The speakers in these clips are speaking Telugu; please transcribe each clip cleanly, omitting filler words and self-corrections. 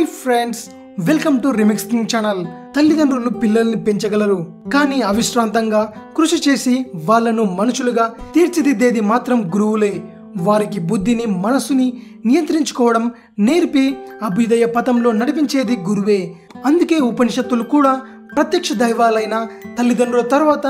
Hi friends, welcome to remix king channel. తల్లిదండ్రులు పిల్లల్ని పెంచగలరు, కానీ అవిశ్రాంతంగా కృషి చేసి వాళ్లను మనుషులుగా తీర్చిదిద్దేది మాత్రం గురువులే. వారికి బుద్ధిని మనసుని నియంత్రించుకోవడం నేర్పి అభ్యుదయ పథంలో నడిపించేది గురువే. అందుకే ఉపనిషత్తులు కూడా ప్రత్యక్ష దైవాలైన తల్లిదండ్రుల తర్వాత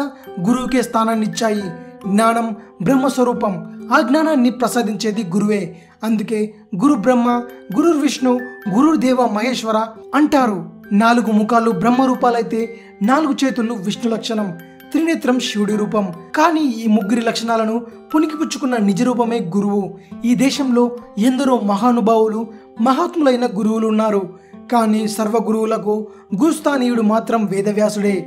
గురువుకే స్థానాన్ని ఇచ్చాయి. జ్ఞానం బ్రహ్మస్వరూపం, ఆ జ్ఞానాన్ని ప్రసాదించేది గురువే. అందుకే గురు బ్రహ్మ, గురు విష్ణు, గురుదేవ మహేశ్వర అంటారు. 4 ముఖాలు బ్రహ్మ రూపాలైతే 4 చేతులు విష్ణు లక్షణం, త్రినేత్రం శివుడి రూపం. కానీ ఈ ముగ్గురి లక్షణాలను పుణికిపుచ్చుకున్న నిజ రూపమే గురువు. ఈ దేశంలో ఎందరో మహానుభావులు, మహాత్ములైన గురువులు ఉన్నారు. కానీ సర్వ గురువులకు గురుస్థానీయుడు మాత్రం వేదవ్యాసుడే.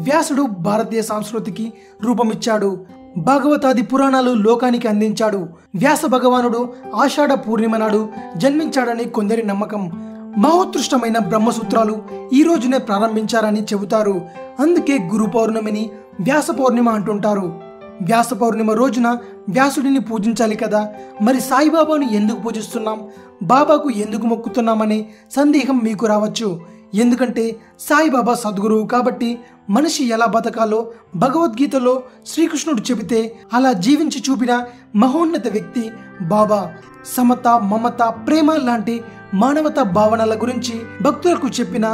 వ్యాసుడు భారతీయ సంస్కృతికి రూపమిచ్చాడు. భాగవతాది పురాణాలు లోకానికి అందించాడు. వ్యాస భగవానుడు ఆషాఢ పూర్ణిమ నాడు జన్మించాడని కొందరి నమ్మకం. మహోత్కృష్టమైన బ్రహ్మసూత్రాలు ఈ రోజునే ప్రారంభించారని చెబుతారు. అందుకే గురు పౌర్ణమిని వ్యాస పౌర్ణిమ అంటుంటారు. వ్యాస పౌర్ణిమ రోజున వ్యాసుడిని పూజించాలి కదా, మరి సాయిబాబాను ఎందుకు పూజిస్తున్నాం, బాబాకు ఎందుకు మొక్కుతున్నామనే సందేహం మీకు రావచ్చు. ఎందుకంటే సాయిబాబా సద్గురువు కాబట్టి మనిషి ఎలా బతకాలో భగవద్గీతలో శ్రీకృష్ణుడు చెబితే అలా జీవించి చూపిన మహోన్నత వ్యక్తి బాబా. సమత, మమత, ప్రేమ లాంటి మానవతా భావనల గురించి భక్తులకు చెప్పిన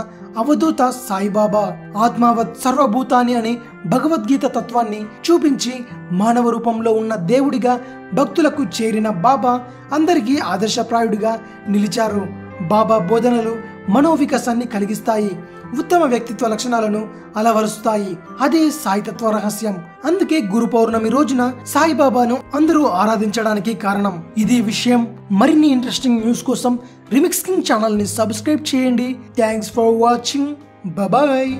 అవధూత సాయిబాబా. ఆత్మావత్ సర్వభూతాని అనే భగవద్గీత తత్వాన్ని చూపించి మానవ రూపంలో ఉన్న దేవుడిగా భక్తులకు చేరిన బాబా అందరికీ ఆదర్శప్రాయుడిగా నిలిచారు. బాబా బోధనలు మనోవికాసాన్ని కలిగిస్తాయి, ఉత్తమ వ్యక్తిత్వ లక్షణాలను అలవరుస్తాయి. అదే సాయితత్వ రహస్యం. అందుకే గురు పౌర్ణమి రోజున సాయిబాబాను అందరూ ఆరాధించడానికి కారణం. ఇది విషయం. మరిన్ని ఇంట్రెస్టింగ్ న్యూస్ కోసం రిమిక్స్ కింగ్ ఛానల్ ని సబ్స్క్రైబ్ చేయండి. Thanks for watching. బాయ్.